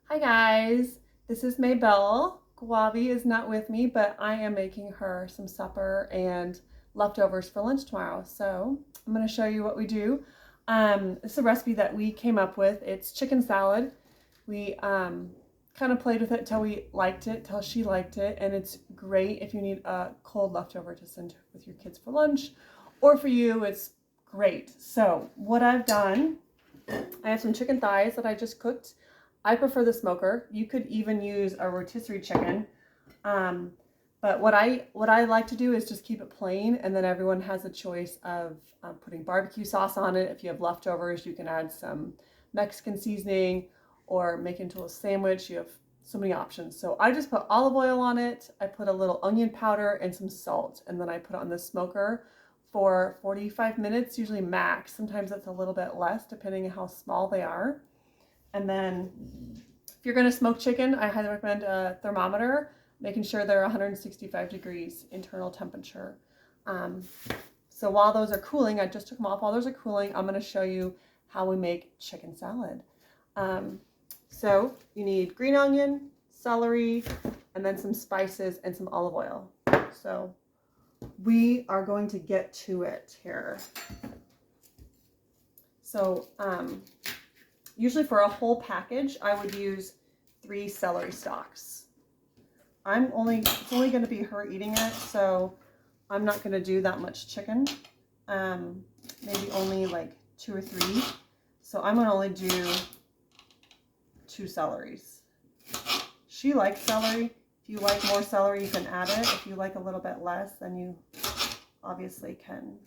Hi guys, this is Maybell. Guavy is not with me, but I am making her some supper and leftovers for lunch tomorrow. So I'm going to show you what we do. This is a recipe that we came up with. It's chicken salad. We kind of played with it till we liked it, till she liked it, and it's great if you need a cold leftover to send with your kids for lunch, or for you, it's great. So what I've done, I have some chicken thighs that I just cooked. I prefer the smoker. You could even use a rotisserie chicken. Um, but what I like to do is just keep it plain, and then everyone has a choice of putting barbecue sauce on it. If you have leftovers, you can add some Mexican seasoning or make it into a sandwich. You have so many options. So I just put olive oil on it. I put a little onion powder and some salt, and then I put it on the smoker for 45 minutes, usually max. Sometimes it's a little bit less depending on how small they are. And then if you're going to smoke chicken, I highly recommend a thermometer, making sure they're 165 degrees internal temperature. Um, so while those are cooling, I just took them off. While those are cooling, I'm going to show you how we make chicken salad. So you need green onion, celery, and then some spices and some olive oil. So we are going to get to it here. So usually for a whole package, I would use 3 celery stalks. It's only going to be her eating it, so I'm not going to do that much chicken. Maybe only like 2 or 3. So I'm going to only do 2 celeries. She likes celery. If you like more celery, you can add it. If you like a little bit less, then you obviously can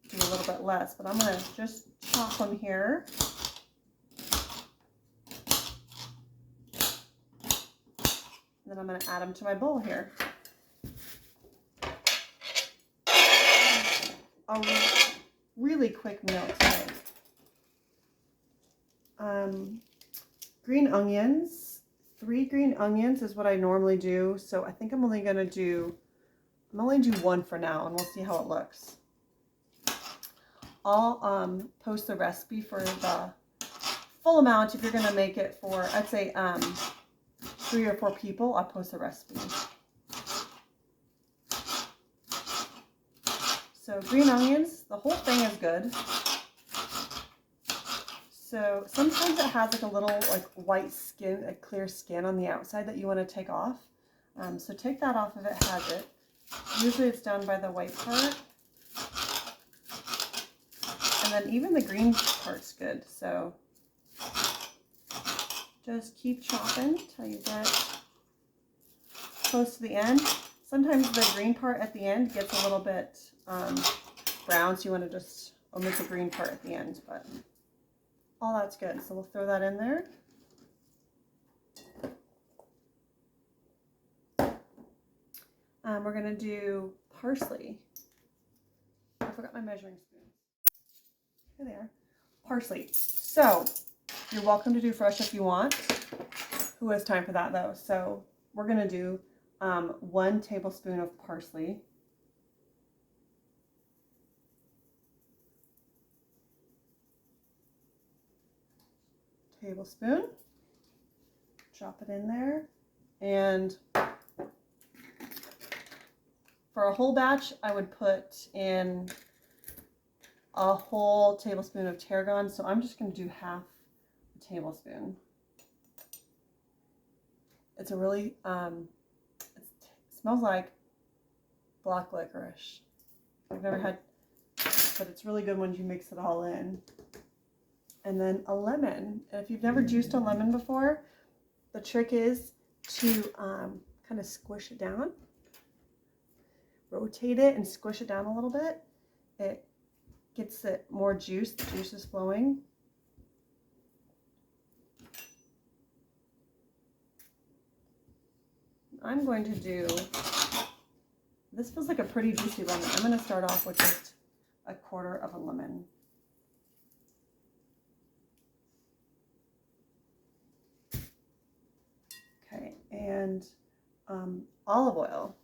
do a little bit less. But I'm going to just chop them here. Then I'm going to add them to my bowl here. A really quick meal today. Green onions. 3 green onions is what I normally do. So I think I'm only do 1 for now, and we'll see how it looks. I'll post the recipe for the full amount. If you're going to make it for, I'd say 3 or 4 people, I'll post the recipe. So green onions, the whole thing is good. So sometimes it has like a little like white skin, a clear skin on the outside that you want to take off. So take that off if it has it. Usually it's done by the white part. And then even the green part's good. So just keep chopping till you get close to the end. Sometimes the green part at the end gets a little bit brown, so you want to just omit the green part at the end, but all that's good. So we'll throw that in there. We're going to do parsley. I forgot my measuring spoon. Here they are. Parsley. So you're welcome to do fresh if you want. Who has time for that though? So we're going to do 1 tablespoon of parsley. Tablespoon. Drop it in there. And for a whole batch, I would put in a whole tablespoon of tarragon. So I'm just going to do half a tablespoon. It's a really, it smells like black licorice. I've never had, but it's really good when you mix it all in. And then a lemon. And if you've never juiced a lemon before, the trick is to kind of squish it down. Rotate it and squish it down a little bit. It gets it more juice. The juice is flowing. I'm going to do, this feels like a pretty juicy lemon. I'm going to start off with just 1/4 of a lemon. Okay, and olive oil.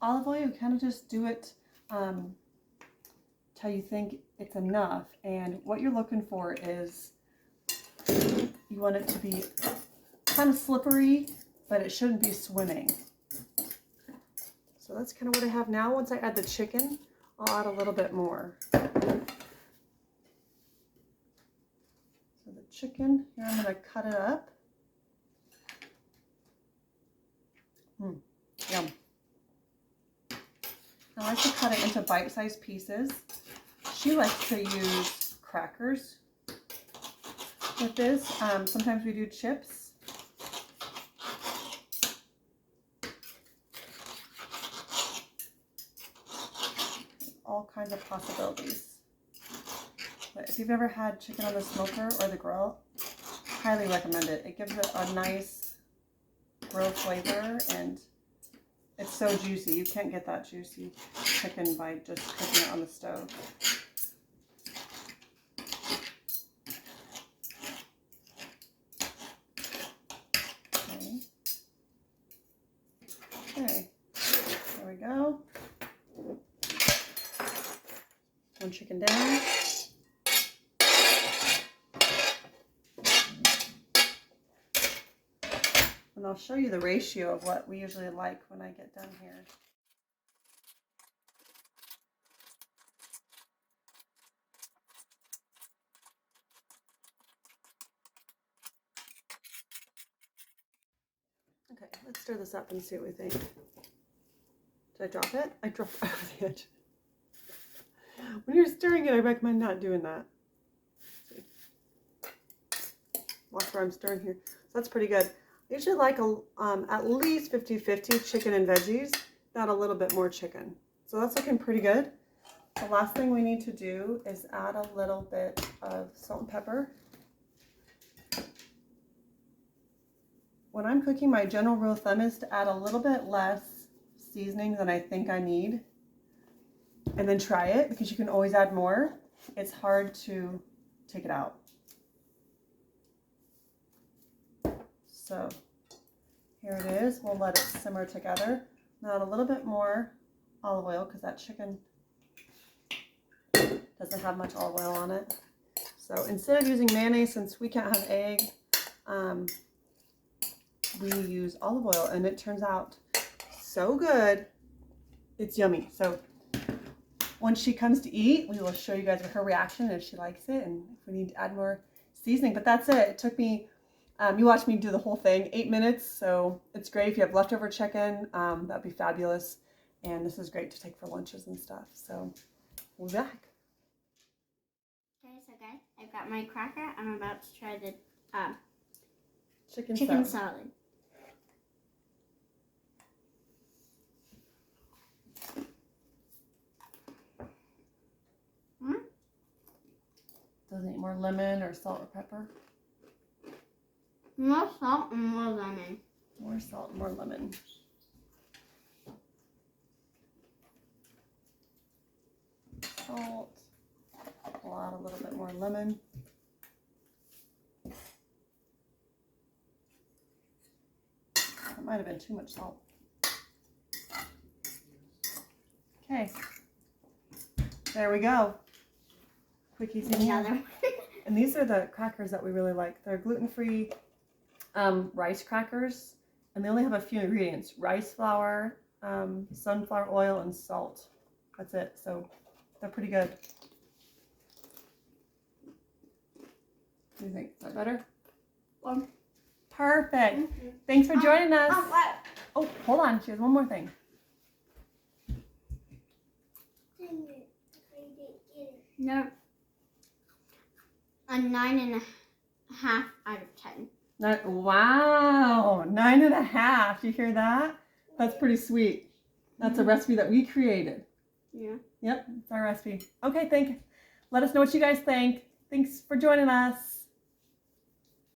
Olive oil, you kind of just do it till you think it's enough. And what you're looking for is you want it to be kind of slippery, but it shouldn't be swimming. So that's kind of what I have now. Once I add the chicken, I'll add a little bit more. So the chicken, here I'm going to cut it up. Yum. I like to cut it into bite-sized pieces. She likes to use crackers with this. Sometimes we do chips. All kinds of possibilities. But if you've ever had chicken on the smoker or the grill, highly recommend it. It gives it a nice grill flavor, and it's so juicy. You can't get that juicy chicken by just cooking it on the stove. Okay, there we go. One chicken down. And I'll show you the ratio of what we usually like when I get done here. Okay, let's stir this up and see what we think. Did I drop it? I dropped it over the edge. When you're stirring it, I recommend not doing that. Watch where I'm stirring here. So that's pretty good. I usually like at least 50-50 chicken and veggies, not a little bit more chicken. So that's looking pretty good. The last thing we need to do is add a little bit of salt and pepper. When I'm cooking, my general rule of thumb is to add a little bit less seasoning than I think I need. And then try it, because you can always add more. It's hard to take it out. So here it is. We'll let it simmer together. Now add a little bit more olive oil, because that chicken doesn't have much olive oil on it. So instead of using mayonnaise, since we can't have egg, we use olive oil, and it turns out so good. It's yummy. So once she comes to eat, we will show you guys her reaction if she likes it and if we need to add more seasoning. But that's it. It took me, you watched me do the whole thing, 8 minutes. So it's great if you have leftover chicken. That'd be fabulous. And this is great to take for lunches and stuff. So we'll be back. Okay, so guys, I've got my cracker. I'm about to try the Chicken salad. Does it need more lemon or salt or pepper? More salt and more lemon. More salt, more lemon. Salt. We'll add a little bit more lemon. That might have been too much salt. Okay. There we go. Quick, easy meal. And these are the crackers that we really like. They're gluten-free rice crackers, and they only have a few ingredients: rice flour, sunflower oil, and salt. That's it. So they're pretty good. What do you think? Is that better? Perfect. Thanks for joining us. Oh, hold on. She has one more thing. No. A 9.5 out of 10. Wow, 9.5. You hear that? That's pretty sweet. That's a recipe that we created. Yeah. Yep, it's our recipe. Okay, let us know what you guys think. Thanks for joining us.